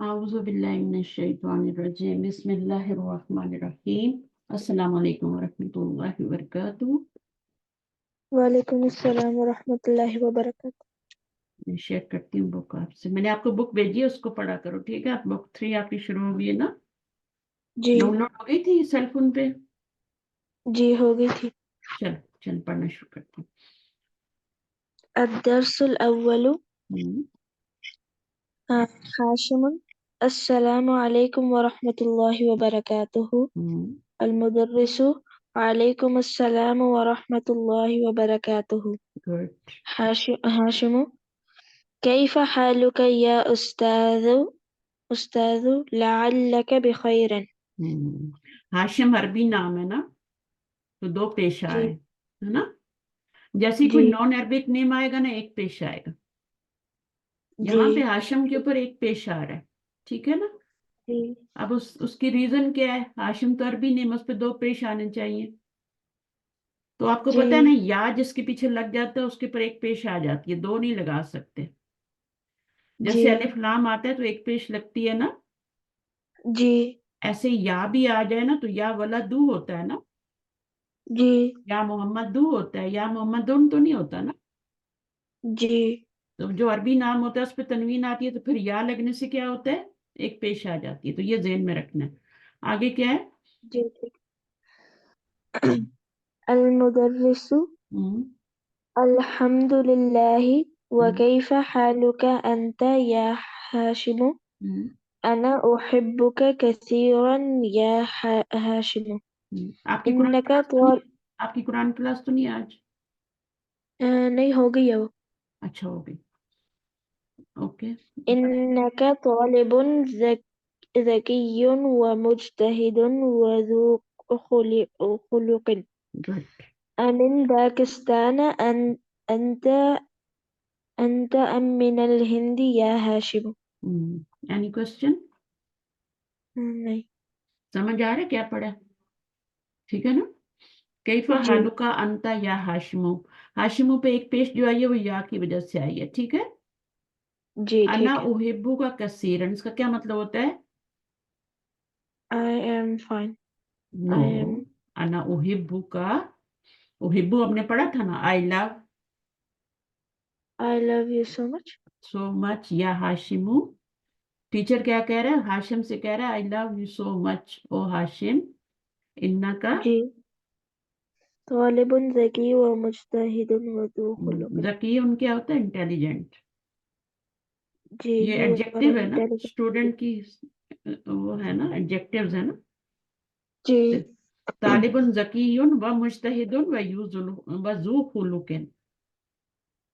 أعوذ بالله من الشيطان الرجيم بسم الله الرحمن الرحيم السلام علیکم ورحمۃ اللہ وبرکاتہ. وعلیکم السلام ورحمۃ اللہ وبرکاتہ. میں شیئر کرتی ہوں بک آپ سے. میں نے آپ کو بک بھیجی ہے، اس کو پڑھا کرو، ٹھیک ہے؟ آپ بک 3 آپ کی شروع ہوگی ہے نا؟ جی ڈاؤن لوڈ ہو گئی تھی سیل فون پہ؟ جی ہو گئی تھی. چل پڑھنا شروع کرتی ہوں. الدرس الاول. ہاشم. السلام علیکم ورحمۃ اللہ وبرکاتہ. المدرس. وعلیکم السلام ورحمۃ اللہ وبرکاتہ. گڈ. ہاشم. کیف حالک یا استاذ لعلک بخیر. ہاشم عربی نام ہے نا، تو 2 پیش جی آئے ہے نا. جیسے کوئی جی نان عربک نیم آئے گا نا، 1 پیش آئے گا. یہاں جی پہ ہاشم کے اوپر 1 پیش آ رہا ہے، ٹھیک ہے نا. جی اب اس کی ریزن کیا ہے؟ ہاشم تو عربی نیم، اس پہ 2 پیش آنے چاہیے. تو آپ کو جی پتا ہے نا، یا جس کے پیچھے لگ جاتا ہے اس کے اوپر 1 پیش آ جاتی ہے، 2 نہیں لگا سکتے. جی جیسے الف لام آتا ہے تو 1 پیش لگتی ہے نا، جی ایسے یا بھی آ جائے نا تو یا ولدو ہوتا ہے نا، جی یا محمد دو ہوتا ہے، یا محمد دون تو نہیں ہوتا نا. جی تو جو عربی نام ہوتا ہے اس پہ تنوین آتی ہے تو پھر یا لگنے سے کیا ہوتا ہے؟ 1 پیش آ جاتی ہے. تو یہ ذہن میں رکھنا ہے. آگے کیا ہے؟ جی ٹھیک. المدرس. الحمد للہ. وكيف حالك أنت يا هاشم؟ أنا أحبك كثيرا يا هاشم. آپ کی قرآن إنك کلاس تو نہیں، آپ کی قرآن کلاس تو نہیں آج؟ نہیں ہو گئی اب. اچھا ہو گئی، اوکے. إنك طالب ذكي ومجتهد وذو خلق. گڈ. من باكستان أنت أم من الهند يا هاشم؟ Any question? نہیں. سمجھ آ رہا ہے کیا پڑھا؟ ٹھیک ہے نا. کیفا جی حالکا انتا یا ہاشمو. ہاشمو پہ 1 پیش جو آئی ہے وہ یا کی وجہ سے آئی ہے، ٹھیک ہے. جی انا ٹھیک ہے. احبو کا کثیرن، اس کا کیا مطلب ہوتا ہے؟ I am fine. Know. I am. انا احبو کا، احبو ہم نے پڑھا تھا نا، آئی لو I love you so much. سو مچ یا ہاشمو. ٹیچر کیا کہہ رہا ہے؟ ہاشم سے کہہ رہا ہے آئی لو یو سو مچ او ہاشم. انا کا جی. طالب ذكي ومجتهد وذو خلق. ذکی ان کیا ہوتا ہے؟ انٹیلیجنٹ. جی یہ you are ایڈجیکٹیو ہے نا، intelligent. اسٹوڈنٹ کی وہ ہے نا، ایڈجیکٹیوز ہے نا. جی طالب ذکی و مجتہد و ذو خلق.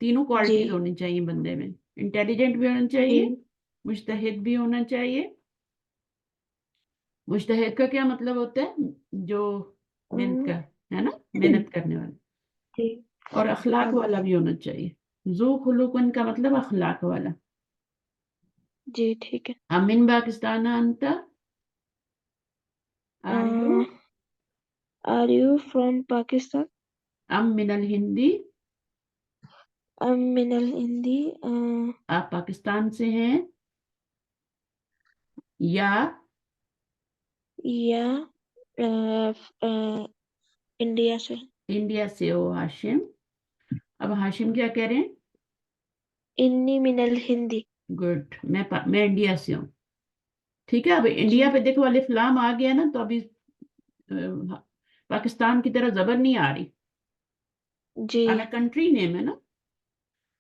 تینوں جی کوالٹیز ہونی چاہیے بندے میں. انٹیلیجنٹ بھی ہونا جی چاہیے، مجتہد بھی ہونا چاہیے. مجتہد کا کیا مطلب ہوتا ہے؟ جو محنت کا ہے نا، محنت کرنے والا. جی اور اخلاق والا بھی ہونا چاہیے. ذو خلق کا مطلب اخلاق والا. جی ٹھیک ہے. امن پاکستان انت are you Are you from Pakistan? ام من الہندی، أم من الهند؟ آپ پاکستان سے ہیں یا یا انڈیا سے. انڈیا سے ہو ہاشم. اب ہاشم کیا کہہ رہے ہیں؟ انی من الہند. گڈ. میں انڈیا سے ہوں، ٹھیک ہے. اب جی انڈیا پہ دیکھو الف لام آ گیا نا، تو ابھی پاکستان کی طرح زبر نہیں آ رہی. جی کنٹری نیم ہے نا،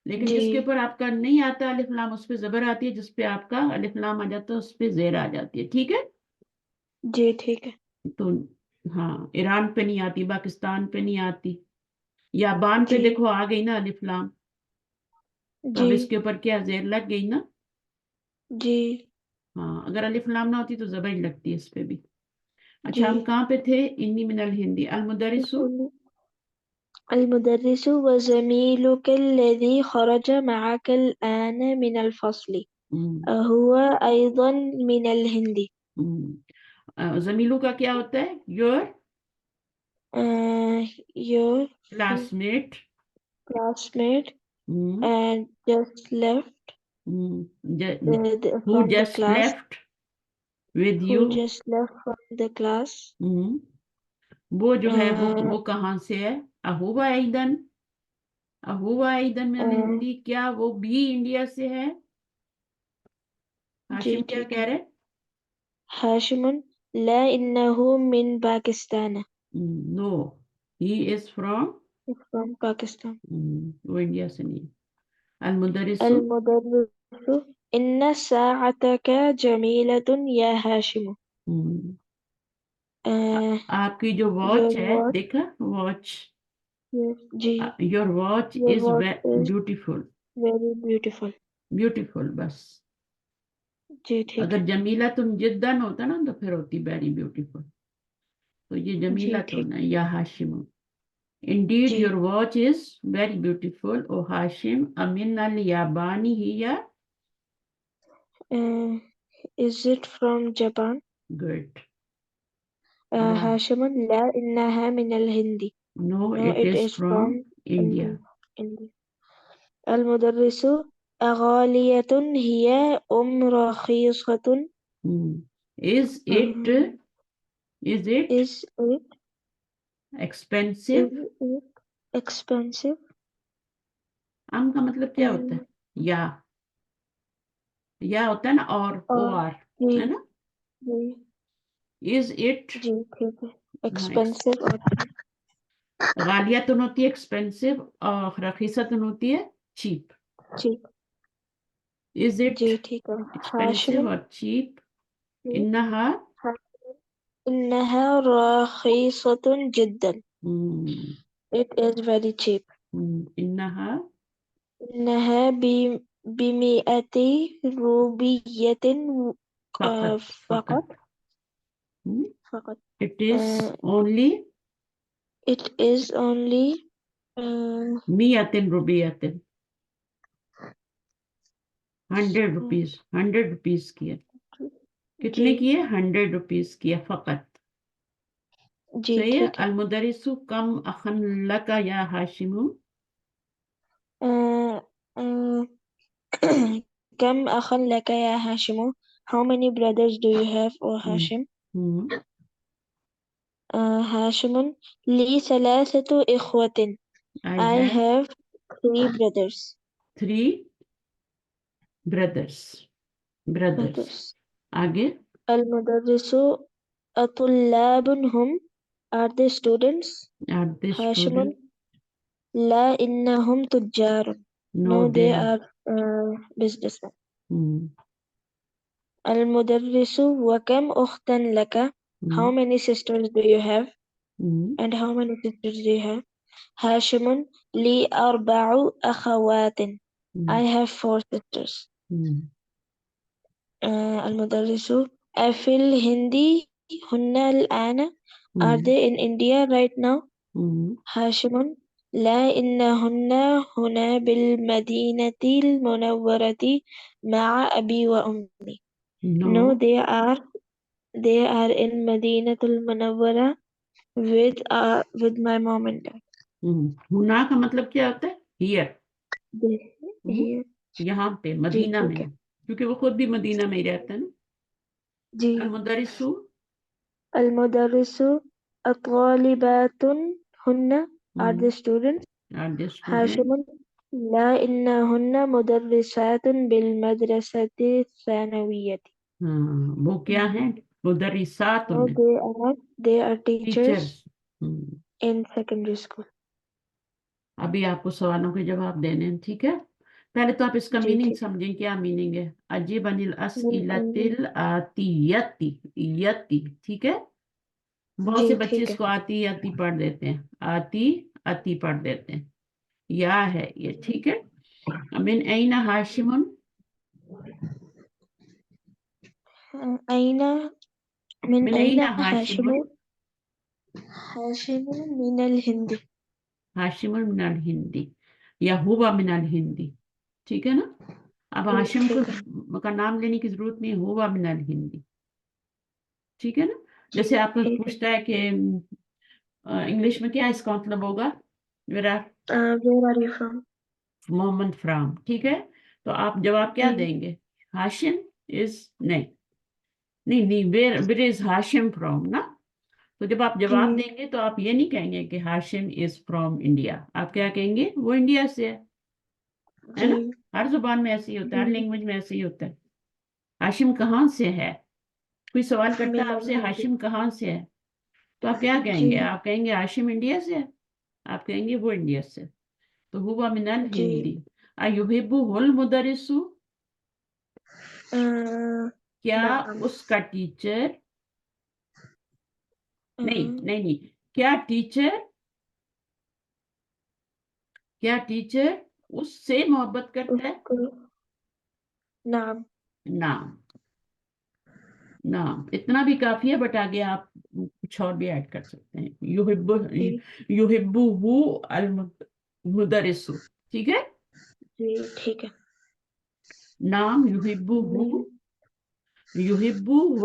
لیکن جی جس کے اوپر آپ کا نہیں آتا الف لام اس پہ زبر آتی ہے، جس پہ آپ کا الف لام آ جاتا ہے اس پہ زیر آ جاتی ہے، ٹھیک ہے. جی ٹھیک ہے. تو ہاں، ایران پہ نہیں آتی، پاکستان پہ نہیں آتی. یا بان پہ جی دیکھو آ گئی نا الف لام، تو اب جی اس کے اوپر کیا زیر لگ گئی نا. جی ہاں، اگر الف لام نہ ہوتی تو زبر ہی لگتی ہے اس پہ بھی. اچھا جی. ہم کہاں پہ تھے؟ انی من الہندی. المدرس. المدرس وزميلك الذي خرج معك الآن من الفصل هو أيضا من الهند. زمیلو کا کیا ہوتا ہے؟ Your Your classmate. classmate and just left. who from the just class, left with who you. just left from the class. وہ جو ہے وہ uh, کہاں سے ہے؟ اہوبا ایدن، اہوبا ایدن من ہندی، کیا وہ بھی انڈیا سے ہے؟ جی ہاشم کیا ٹھیک کہہ ہے. رہے؟ ہاشم لا انه من پاکستان. نو، ہی از فرام، from پاکستان. وہ انڈیا سے نہیں. المدرس، المدرس إن ساعتك جميلة يا هاشم. آپ کی جو Your واچ ہے، watch, دیکھا واچ، جی your watch your is watch is beautiful. very beautiful. Beautiful بس. جی ٹھیک اگر ہے. جمیلہ تم جدن ہوتا نا تو پھر ہوتی ویری بیوٹیفل. تو یہ جمیلہ جی تو ٹھیک. نا یا ہاشم. Indeed, G your watch is very beautiful, O Hashim. Amin al-Yabani hiya. is it from Japan? Good. Yeah. Hashim لا إنها من الهند. No, No, it it is is from from India. India. المدرس غالية he رخيصة. Is it Is it expensive? expensive? ام کا مطلب کیا ہوتا ہے؟ یا ہوتا ہے نا، اور او آر جی ہے نا. جی Is it جی ٹھیک ہے. expensive اور غالیتن ہوتی ہے ایکسپینسو، اور رخیصتن ہوتی ہے چیپ. جی Is it جی ٹھیک ہے. expensive Hashim or cheap? إنها إنها رخيصة جدا. It is very cheap. إنها إنها بمئة روبية فقط فقط. فقط. It is only It is only 100 روبية، 100 rupees, 100 rupees کی ہے. کتنے کی ہے؟ 100 روپیز کی ہے فقط. جی صحیح ہے. ٹھیک ہے. المدرس کم اخن لک یا ہاشم. كم أخ لك يا Hashim? How many brothers do you have, O Hashim? Hashim لي ثلاثة إخوة. I have 3 brothers. 3 brothers. آگے. المدرس أطلاب هم. Are they students? Are they Hashim student? لا إنهم تجار. No, No, they are businessmen. المدرس وكم أختا لك? How many sisters do you have? And how many sisters do you have? Hashim لي 4 أخوات. I have 4 sisters. المدرس أفي الهند هن الآن. Are they in India right now? Hashim لا إنهن هنا بالمدينة المنورة مع أبي وأمي. No, they are in مدينة المنورة with my mom and dad. ہونا کا مطلب کیا ہوتا ہے؟ Here, Here. یہاں پہ جی مدینہ ٹھیک میں، ہے. کیونکہ وہ خود بھی مدینہ میں ہی رہتا ہے نا. جی. المدرس المدرس الطالبات هن. Are the students? are the student. Hashim لا إنهن مدرسات بالمدرسة الثانوية. وہ کیا ہیں؟ مدرسات No, they are teachers teachers. in secondary school. ابھی آپ کو سوالوں کے جواب دینے ہیں، ٹھیک ہے. پہلے تو آپ اس کا جی میننگ ٹھیک. سمجھیں کیا میننگ ہے. عجیب عن الاسئلۃ جی الآتیتی، ٹھیک ہے. بہت سے بچے ٹھیک اس ہے. کو آتی پڑھ دیتے ہیں، آتی پڑھ دیتے ہیں. یا ہے یہ، ٹھیک ہے. من این ہاشم؟ أين من من أين این هاشم؟ ہاشم؟ هاشم من الهند. ہاشم من الہندی یا ہوا من الہندی، ٹھیک ہے نا. اب ہاشم کا نام لینے کی ضرورت نہیں، ہوا من الہندی، ٹھیک ہے نا. جیسے آپ کو پوچھتا ہے کہ انگلش میں کیا اس کا مطلب ہوگا؟ Where are you from? Muhammad from, ٹھیک ہے. تو تو آپ جواب کیا دیں گے؟ ہاشم از نہیں where is ہاشم فرام نا. تو جب آپ جواب دیں گے تو آپ یہ نہیں کہیں گے کہ ہاشم از فرام انڈیا. آپ کیا کہیں گے؟ وہ انڈیا سے ہے نا. ہر زبان میں ایسے ہی ہوتا ہے, ہر لینگویج میں ایسے ہی ہوتا ہے. ہاشم کہاں سے ہے؟ کوئی سوال کرتا ہے آپ سے ہاشم کہاں سے ہے, تو آپ کیا کہیں گے؟ آپ کہیں گے ہاشم انڈیا سے ہے. آپ کہیں گے وہ انڈیا سے. تو ہوا من الہندی. ایحبہ المدرس, کیا اس کا ٹیچر نہیں کیا ٹیچر اس سے محبت کرتا ہے؟ نعم. نعم اتنا بھی کافی ہے, بٹ آگے آپ کچھ اور بھی ایڈ کر سکتے ہیں. یحبہ المدرس. ٹھیک ہے. ٹھیک ہے. نعم یحبہ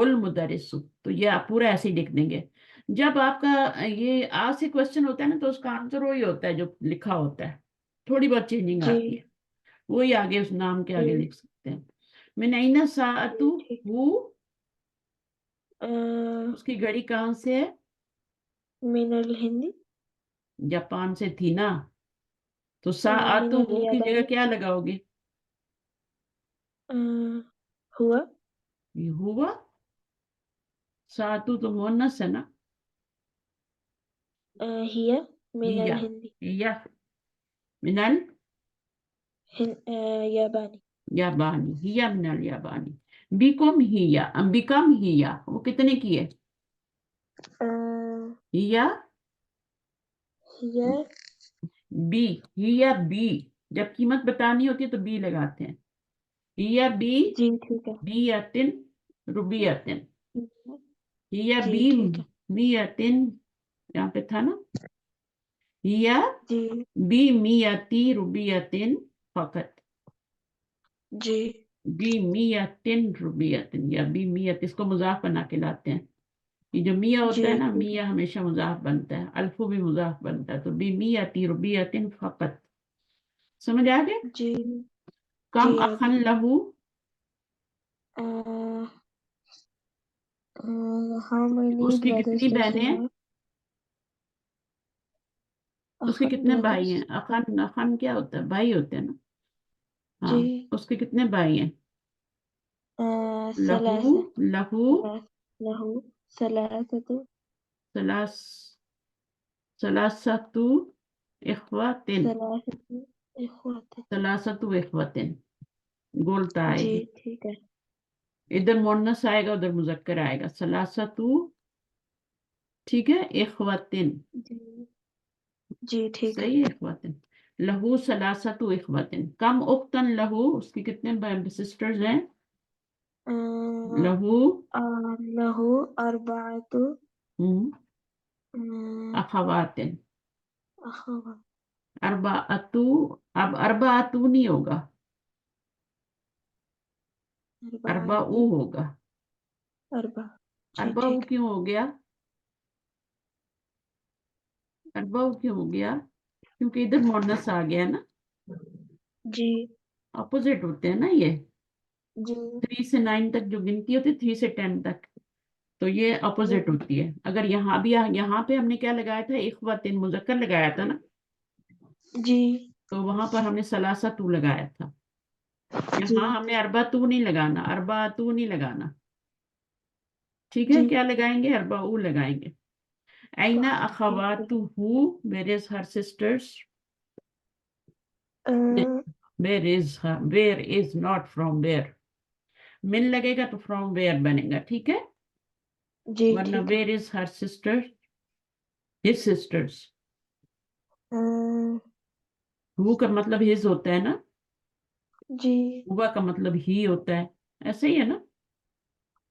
المدرس. تو یہ آپ پورا ایسے ہی لکھ دیں گے. جب آپ کا یہ آج سے کوشچن ہوتا ہے نا, تو اس کا آنسر وہی ہوتا ہے جو لکھا ہوتا ہے, تھوڑی بہت چینجنگ آتی ہے. وہی آگے اس نام کے آگے لکھ سکتے ہیں. من این ساعۃ, اس کی گھڑی کہاں سے ہے؟ من الہند. جاپان سے تھی نا. تو ساعۃ من وہ کی جگہ الیابان. کیا لگاؤ گے؟ ہوا. یہ ہوا. ساعۃ تو مؤنث ہے نا. ہی من ہیا الہند. من یابانی. الیابانی. ہیا من الیابانی. بیکم ہیا وہ کتنے کی ہے؟ ہیا بی. جب قیمت بتانی ہوتی ہے تو بی لگاتے ہیں. ہیا بی جی ٹھیک ہے. بیاتن روبیاتن. ہیا جی بی ٹھیک ہے. میاتن, یہاں پہ تھا نا. ہیا جی بی میاتی روبیاتن فقط. جی بی میاتن روبیاتن یا بی میات, اس کو مضاف بنا کے لاتے ہیں. یہ جو میاں ہوتا جی ہے نا, ٹھیک میاں ہمیشہ مضاف بنتا ہے, الفو بھی مضاف بنتا ہے. تو بی میاتی روبیاتن فقط. سمجھ آ گئے؟ جی کم جی اخن لہو, how many اس کی brothers کتنی does he بہنیں ہیں؟ have? اس کے کتنے بھائی brothers. ہیں؟ اخن کیا ہوتا ہے؟ بھائی ہوتے ہیں نا. ہاں, جی اس کے کتنے بھائی ہیں؟ لہو ثلاثة. لہو له ثلاثة. ثلاثة اخواتن. ثلاثة إخوة. ثلاثة اخواتن گولتا آئے جی گی. ٹھیک ہے. ادھر مونس آئے گا, ادھر مذکر آئے گا. ثلاثة, ٹھیک ہے, اخواتن. جی جی ٹھیک ہے. صحیح ہے, اخواتن. لہو ثلاثة اخواتن. کم اختن لہو, اس کی کتنے سسٹرز ہیں؟ لہو له أربعة اخواتن. أخوات. اربعتو, اب اربعتو نہیں ہوگا, اربعو أربعة. ہوگا. أربعة. جی اربعو ٹھیک کیوں ہو گیا؟ اربعو کیوں ہو گیا؟ کیونکہ ادھر مونس آ گیا نا. ہے. جی اپوزٹ ہوتے ہیں نا یہ. جی 3 سے 9 تک جو گنتی ہوتی ہے, 3 سے 10 تک, تو یہ اپوزٹ ہوتی ہے. اگر یہاں بھی, یہاں پہ ہم نے کیا لگایا تھا؟ اخواتن مذکر لگایا تھا نا, جی تو وہاں پر ہم نے ثلاثہ لگایا تھا. جی یہاں ہم نے اربعتو نہیں لگانا, اربعتو نہیں لگانا. ٹھیک ہے, جی. کیا لگائیں گے؟ اربعو لگائیں گے. اینا اخواتو, where is her sisters? where is not from where. من لگے گا تو from where بنے گا. ٹھیک ہے, جی ورنہ ٹھیک ہے. where is her sister, his sisters. who کا مطلب his ہوتا ہے نا, جی ہوا کا مطلب ہی ہوتا ہے, ایسے ہی ہے نا.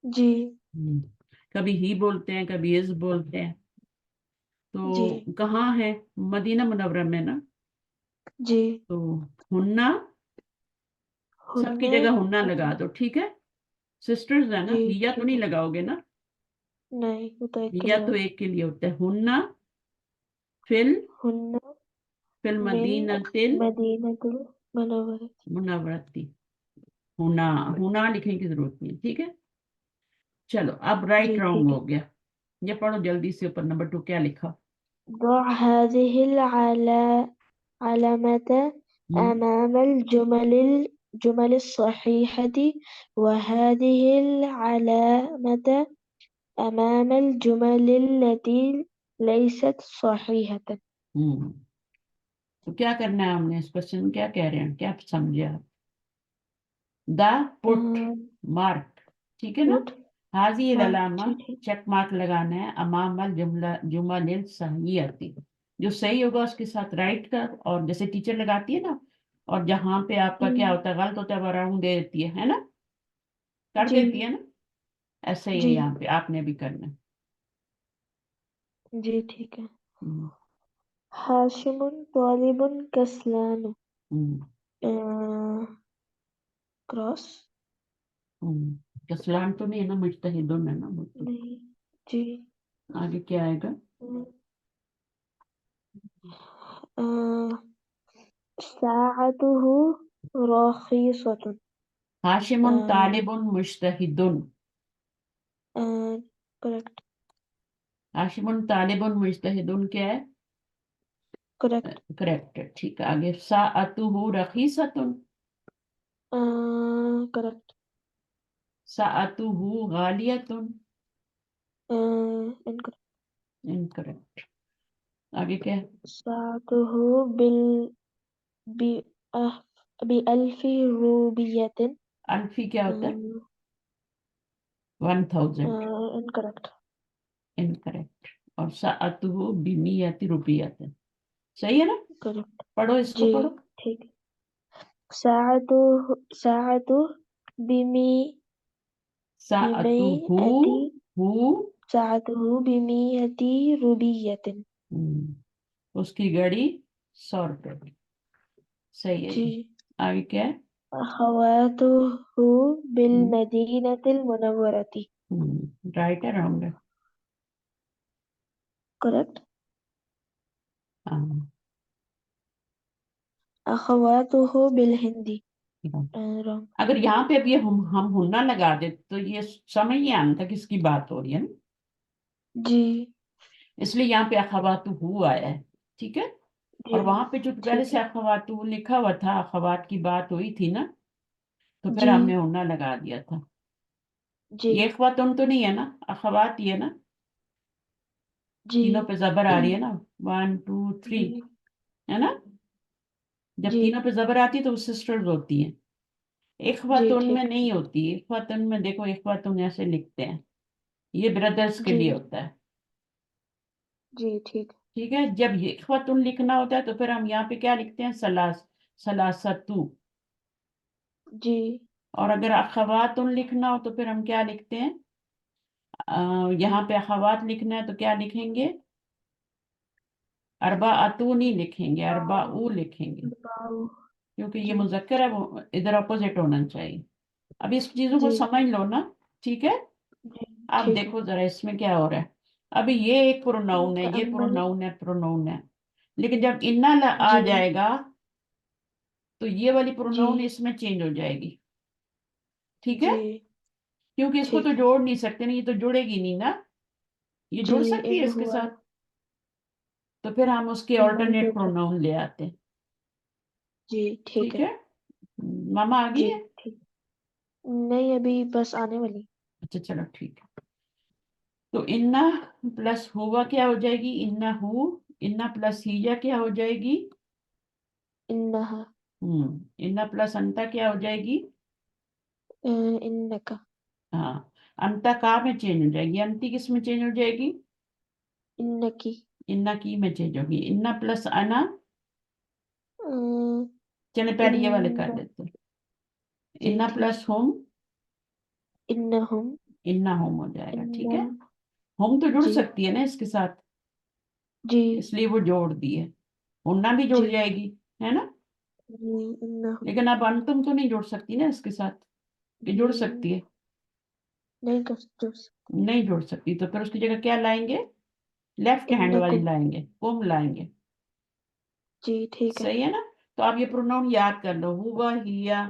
جی کبھی ہی بولتے ہیں, کبھی his بولتے ہیں. جی تو کہاں ہے؟ مدینہ منورہ میں نا. جی. تو ہننا, سب کی ہن. جگہ ہننا لگا دو. ٹھیک ہے, سسٹرز ہے نا, جی ہیا تو ٹھیک نہیں ہے. لگاؤ گے نا. نہیں وہ تو ایک کے ہیا لیے تو ہوتا. ایک کے لیے ہوتا ہے. ہننا فل ہن فل من مدینہ تل مدینة المنورة. منورتی. ہونا ہونا لکھنے کی ضرورت نہیں, ٹھیک ہے. چلو اب رائٹ جی رانگ ٹھیک ہے. ہو گیا. یہ پڑھو جلدی سے اوپر نمبر 2 کیا لکھا. ضع هذه العلامة أمام الجمل الصحيحة وهذه العلامة أمام الجمل التي ليست صحيحة. تو کیا کرنا ہے ہم نے اس کوشچن میں, کیا کہہ رہے ہیں, کیا سمجھے آپ. دا پٹ مارک, ٹھیک ہے نا. put حاضی ہاں العلامہ ٹھیک ہے. چیک مارک لگانا ہے امام الجمل الصحیحہ, جو صحیح ہوگا اس کے ساتھ رائٹ کا, اور جیسے ٹیچر لگاتی ہے نا, اور جہاں پہ آپ کا کیا ہوتا ہے غلط ہوتا ہے وہ راؤنڈ دے دیتی ہے نا, کر جی دیتی ہے نا. ایسا ہی ہے جی یہاں پہ, آپ نے بھی کرنا ہے. جی ٹھیک ہے. ہم، ہاشم طالب کسلان ہم، کراس ہم. کسلان تو نہیں ہے نا, مجتہدن ہے نا وہ تو. نہیں. جی. آگے کیا آئے گا. ساعته رخيصة. ہاشم طالب مجتہدن. correct ہاشم طالب مجتہدن کیا ہے, correct. کریکٹ ہے, ٹھیک ہے. آگے ساعتہ رخیصۃ. correct. ساعتہ غالیۃ. incorrect. انکریکٹ. آگے کیا ہے. ساعته بألف روبية. الفی کیا ہوتا ہے, 1000. incorrect. انکریکٹ. اور ساعتہ بمیۃ روپیۃ. صحیح ہے نا. correct. پڑھو اس کو جی پڑھو. ٹھیک. ساعته ساعتہ بمئة. ہو, ساعته بمئة روبية. اس کی گھڑی 100 روپے کی. صحیح ہے جی. جی. آگے کیا ہے. أخواته بالمدينة المنورة. رائٹ ہے رانگ ہے. correct. ہاں. أخواته بالهند. wrong. اگر یہاں پہ اب یہ ہم ہننا لگا دے تو یہ سمجھ نہیں آنا تھا کس کی بات ہو رہی ہے نا, جی اس لیے یہاں پہ اخوات ہو آیا ہے, ٹھیک ہے. اور جی وہاں پہ جو پہلے ٹھیک سے ہے. اخوات لکھا ہوا تھا, اخوات کی بات ہوئی تھی نا, تو پھر جی ہم نے ہننا لگا دیا تھا. جی یہ اخواتن تو نہیں ہے نا, اخوات ہی ہے نا. جی تینوں پہ زبر آ رہی ہے نا, 1 2 3 جی ہے نا. جب جی تینوں پہ زبر آتی ہے تو وہ سسٹرز ہوتی ہیں. جی اخواتن میں ٹھیک. نہیں ہوتی. اخواتن میں دیکھو, اخواتن ایسے لکھتے ہیں, یہ بردرز کے جی لیے ہوتا ہے. جی ٹھیک. ٹھیک ہے. جب یہ اخواتن لکھنا ہوتا ہے تو پھر ہم یہاں پہ کیا لکھتے ہیں, سلاستو. جی اور اگر اخواتن لکھنا ہو تو پھر ہم کیا لکھتے ہیں, یہاں پہ اخوات لکھنا ہے تو کیا لکھیں گے, اربعۃ نہیں لکھیں گے, اربعہ لکھیں گے, باؤ. کیونکہ یہ جی مذکر ہے, وہ ادھر اپوزٹ ہونا چاہیے. اب اس چیزوں کو جی سمجھ لو نا, ٹھیک ہے. جی آپ ٹھیک ہے. دیکھو ذرا اس میں کیا ہو رہا ہے. ابھی یہ ایک پروناؤن ہے, یہ متأمل. پروناؤن ہے, پروناؤن ہے. لیکن جب انا آ جی جائے گا تو یہ والی جی پروناؤن اس میں چینج ہو جائے گی, ٹھیک ہے. جی کیونکہ اس کو تو ٹھیک ہے. جوڑ نہیں سکتے نا, یہ تو جڑے گی نہیں نا, یہ جی جڑ سکتی ہے ان اس کے ہوا. ساتھ. تو پھر ہم اس کے نہیں جوڑ آلٹرنیٹ سکتے. پروناؤن لے آتے ہیں. جی ٹھیک ٹھیک ہے. ہے. ماما آ گئی جی ہے. ٹھیک. نہیں ابھی بس آنے والی. اچھا چلو ٹھیک ہے. تو انا پلس ہوا کیا ہو جائے گی, انا ہو. انا پلس ہیجا کیا ہو جائے گی, انہا. انا پلس انتا کیا ہو جائے گی, انکا. ہاں. انتا کا میں چینج ہو جائے گی, انتی کس میں چینج ہو جائے گی, انکی. انا کی میں چینج ہوگی. انا پلس انا, ام، چلے پہلے یہ والے کر ان. لیتے. جی انا ٹھیک. پلس ہوم, انہم. انا ہوم ہو جائے گا, ٹھیک انا. ہے. ہوم تو جڑ جی سکتی ہے نا اس کے ساتھ, جی اس لیے وہ جوڑ دی ہے. ہونا بھی جڑ جی جائے گی, ہے نا. جی انہم. لیکن اب انتم تو نہیں جوڑ سکتی نا اس کے ساتھ, کہ جڑ جی سکتی ہے, نہیں کر سکتے. نہیں جوڑ سکتی. تو پھر اس کی جگہ کیا لائیں گے, لیفٹ ہینڈ والی انکم. لائیں گے, کوم لائیں گے. جی ٹھیک ہے. صحیح ہے نا. تو آپ یہ پروناؤن یاد کر لو, ہوا, ہیا,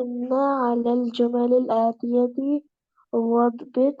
إن على الجمل الآتية واضبط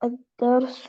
الدرس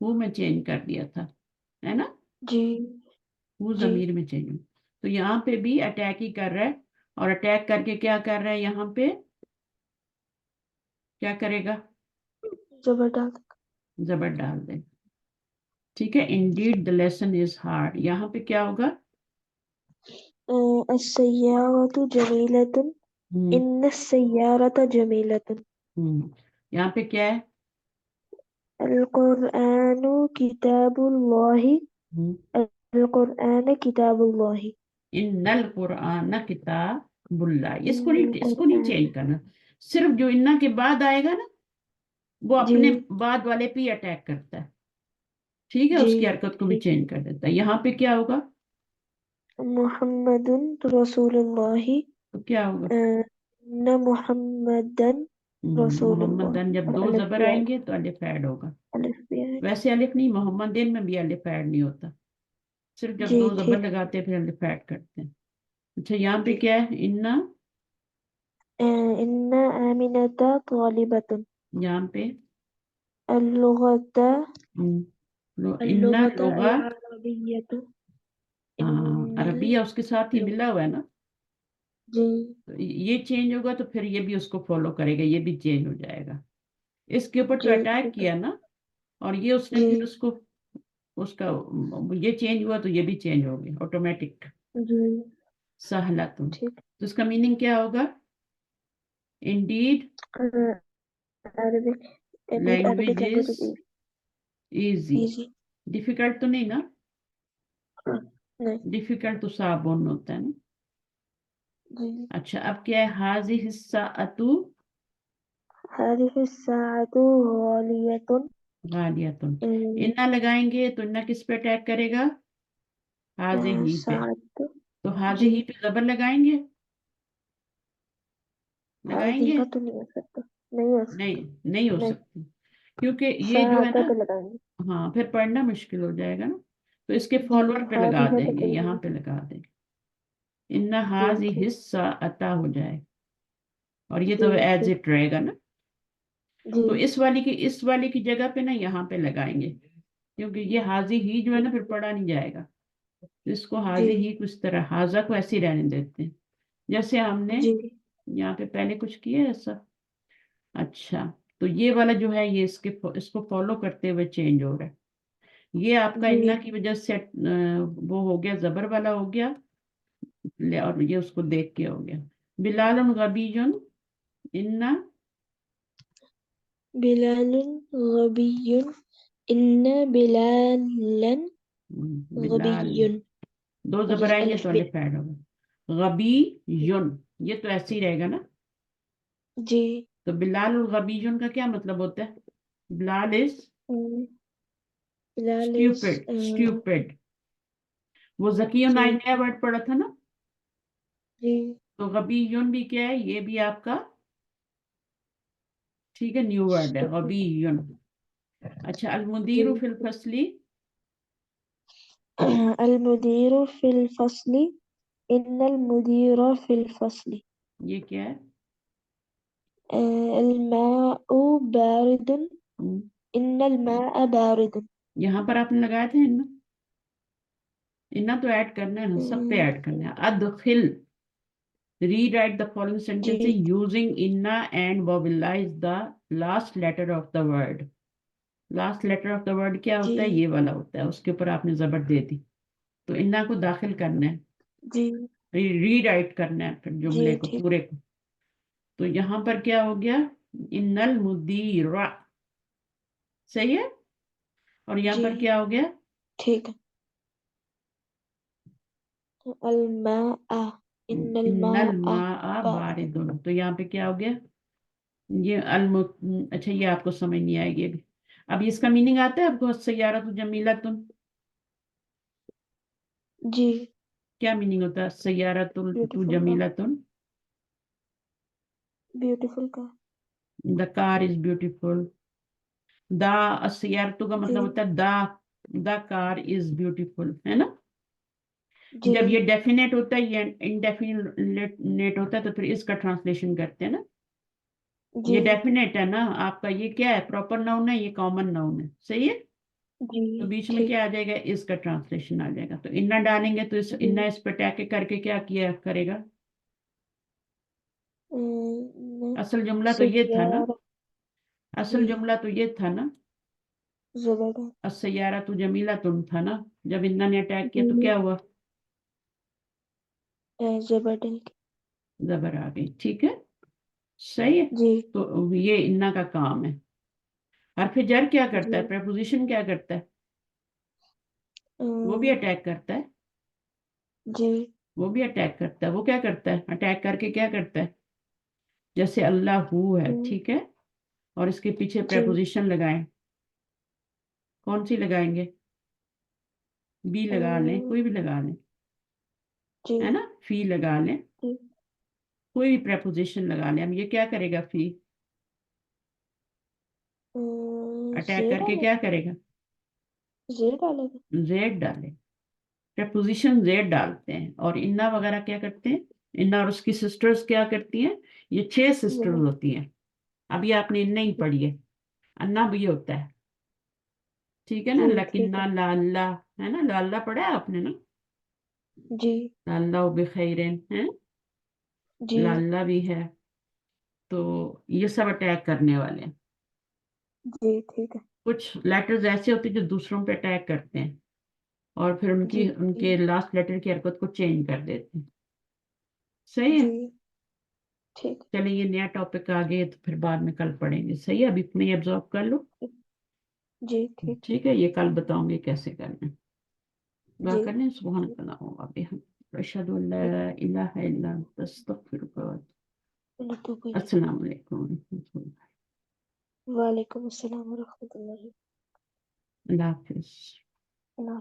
ہو میں چینج کر دیا تھا، ہے نا، جی ہو جی ضمیر میں چینج ہو. تو یہاں پہ بھی اٹیک ہی کر رہا ہے، اور اٹیک کر کے کیا کر رہا ہے یہاں پہ، کیا کرے گا، زبردست. زبر ڈال دے. ٹھیک ہے. indeed the lesson is hard. یہاں پہ کیا ہوگا، السیارة جمیلۃ. ہوں ان السیارة جمیلۃ. یہاں پہ کیا ہے، القرآن کتاب اللہ. ہوں القرآن کتاب اللہ. ان القرآن کتاب اللہ. اس کو ان نہیں القرآن. چینج کرنا، صرف جو انا کے بعد آئے گا نا وہ جی اپنے بعد والے پہ ہی اٹیک کرتا ہے. ٹھیک ہے. جی اس کی حرکت کو بھی ٹھیک. چینج کر دیتا ہے. یہاں پہ کیا ہوگا، محمد رسول اللہ. تو کیا ہوگا، ان محمدن رسول محمد اللہ. دن. جب اور دو الف زبر بھی آئیں آئے. گے تو الف ایڈ ہوگا. الف بھی آئے. ویسے الف نہیں، محمد دن میں بھی الف ایڈ نہیں ہوتا، صرف جب جی دو زبر ٹھیک. لگاتے ہیں پھر الف ایڈ کرتے ہیں. اچھا یہاں پہ جی. کیا ہے، انا، ان آمنۃ طالبۃ. یہاں پہ اللغة انا اللغة لغا. العربية. ہاں إن عربیہ اس کے ساتھ ہی ملا ہوا ہے نا. جی تو یہ چینج ہوگا تو پھر یہ بھی اس کو فالو کرے گا، یہ بھی چینج ہو جائے گا. اس کے اوپر تو جی اٹیک ٹھیک ہے. کیا نا، اور یہ اس نے جی پھر اس کو، اس کا یہ چینج ہوا تو یہ بھی چینج ہو گیا آٹومیٹک. جی سہلتن. ٹھیک. تو اس کا میننگ کیا ہوگا، indeed Arabic. Arabic language language is is easy. easy. Difficult تو نہیں نا، نہیں. ڈیفیکلٹ تو صابن ہوتا ہے نا. جی. اچھا اب کیا ہے، حاضی حصہ اتو هذه الساعة غالية. غالیتن. انا لگائیں گے تو انا کس پہ اٹیک کرے گا، حاضی ہی پہ. ساعة. تو حاضی جی. ہی پہ زبر لگائیں گے، لگائیں گے، هذه تو نہیں ہو سکتا. نہیں ہو سکتا. نہیں نہیں ہو نہیں. سکتی، کیونکہ یہ جو ہے ساعة نا، پہ لگائیں گے. ہاں پھر پڑھنا مشکل ہو جائے گا نا. تو اس کے جی فالوور پہ لگا هذه دیں پہ گے، کریں یہاں گے. پہ لگا دیں گے. ان جی حاضی ٹھیک. حصہ عطا ہو جائے، اور یہ جی تو ایز ٹھیک. اٹ رہے گا نا. جی تو اس والی کی جگہ پہ نا یہاں پہ لگائیں گے، کیونکہ یہ حاضی ہی جو ہے نا پھر پڑھا نہیں جائے گا. اس کو جی حاضی ہی کچھ طرح حاضہ کو ایسے ہی رہنے دیتے ہیں جیسے ہم نے جی یہاں پہ پہلے کچھ کیا ایسا. اچھا تو یہ والا جو ہے یہ اس کو فالو کرتے ہوئے چینج ہو رہا ہے. یہ آپ کا جی انا کی وجہ سے وہ ہو گیا، زبر والا ہو گیا، اور یہ اس کو دیکھ کے ہو گیا. بلال غبی انا بلال غبي. إن بلالا بلال. غبي. دو اور زبر آئیں گے الف تو بھی. الف ایڈ ہوگا. غبی یون، یہ تو ایسے ہی رہے گا نا. جی. تو بلال الغبی کا کیا مطلب ہوتا ہے، بلال از بلال is اسٹیوپڈ. اسٹیوپڈ. وہ ذکی جی نیا ورڈ پڑا تھا نا. جی تو غبی یون بھی کیا ہے، یہ بھی آپ کا ٹھیک ہے نیو ورڈ ہے غبی یون. اچھا المدیر جی. فی الفصلی. المدير في الفصل. إن المدير في الفصل. یہ کیا ہے، الماء بارد. ہم، إن الماء بارد. یہاں پر آپ نے لگایا تھا انا تو ایڈ کرنا ہے نا، سب پہ ایڈ کرنا ہے. ادخل. Rewrite the following sentences G using inna and vowelize the last letter of the word. Last letter of the word کیا جی ہوتا ہے، یہ والا ہوتا ہے، اس کے اوپر آپ نے زبر دے دی. تو انا کو داخل کرنا ہے، جی ری رائٹ کرنا ہے پھر جی جملے کو ٹھیک. پورے کو. تو یہاں پر کیا ہو گیا، ان المدیر. صحیح ہے. اور یہاں جی پر کیا ہو گیا، ٹھیک ہے. الماء. إن ان الماء الماء بارد. باردن. تو یہاں پہ کیا ہو گیا، یہ اچھا یہ آپ کو سمجھ نہیں آئے گی ابھی. اب اس کا میننگ آتا ہے آپ کو، سیارت جمیلتن جی کیا میننگ ہوتا ہے، سیارت تو بیوٹیفل کا. جمیلتن. بیوٹیفل کا. دا کار از بیوٹیفل. دا سیارتو کا جی مطلب ہوتا ہے دا کار از بیوٹیفل، ہے نا. جی جب یہ ڈیفینیٹ ہوتا ہے یا انڈیفینیٹ ہوتا ہے تو پھر اس کا ٹرانسلیشن کرتے ہیں نا. جی یہ ڈیفینیٹ ہے نا آپ کا، یہ کیا ہے پراپر ناؤن ہے، یہ کامن ناؤن ہے. صحیح ہے. جی تو بیچ میں ٹھیک کیا آ جائے گا؟ اس کا ٹرانسلیشن آ جائے گا. تو انا ڈالیں گے تو جی انا اس پہ اٹیک کر کے کیا کیا کرے گا؟ اصل جملہ تو یہ تھا نا، سیارہ اصل جی جملہ تو یہ تھا نا، زبردہ السیارہ تو جمیلہ تم تھا نا. جب انا نے اٹیک کیا تو جی کیا ہوا؟ زبردہ زبر آ گئی. ٹھیک ہے، صحیح ہے. جی تو یہ انا کا کام ہے. حرف جر کیا کرتا ہے؟ جی پریپوزیشن کیا کرتا ہے؟ وہ بھی اٹیک کرتا ہے، جی وہ بھی اٹیک کرتا ہے. وہ کیا کرتا ہے؟ اٹیک کر کے کیا کرتا ہے؟ جیسے اللہ ہو ہے، ٹھیک ہے، اور اس کے پیچھے جی پریپوزیشن لگائیں. کون سی لگائیں گے؟ بی لگا لیں، کوئی بھی لگا لیں، جی ہے نا. فی لگا لیں، جی کوئی بھی پریپوزیشن لگا لیں. اب یہ کیا کرے گا؟ فی اٹیک زیڈ کر کے کیا کرے گا؟ زیڈ ڈالے گا زیڈ ڈالے. پریپوزیشن زیڈ ڈالتے ہیں. اور انا وغیرہ کیا کرتے ہیں؟ انا اور اس کی سسٹرز کیا کرتی ہیں؟ یہ 6 سسٹرز ہوتی ہیں. ابھی آپ نے انا ہی پڑھی ہے، انا بھی ہوتا ہے. ٹھیک ہے نا. جی ٹھیک ہے لکنہ لالا ہے نا، لالا پڑھا ہے آپ نے نا. جی لالا بخیرن ہے، جی لالا بھی ہے. تو یہ سب اٹیک کرنے والے ہیں. جی ٹھیک ہے کچھ لیٹرز ایسے ہوتے ہیں جو دوسروں پہ اٹیک کرتے ہیں اور پھر جی ان کے لاسٹ لیٹر کی حرکت کو چینج کر دیتے ہیں. صحیح ہے. جی ٹھیک چلیں یہ نیا ٹاپک آ گیا تو پھر بعد میں کل پڑھیں گے. صحیح ہے، ابھی اتنا ہی ابزارو کر لو. جی ٹھیک ٹھیک ہے، یہ کل بتاؤں گے کیسے کرنا ہے. دعا جی کرنے سبحانک اللہم و بحمدک اشہد ان لا الہ الا انت استغفرک و اتوب الیک. السلام علیکم ورحمۃ اللہ. وعلیکم السلام ورحمۃ اللہ. اللہ حافظ. اللہ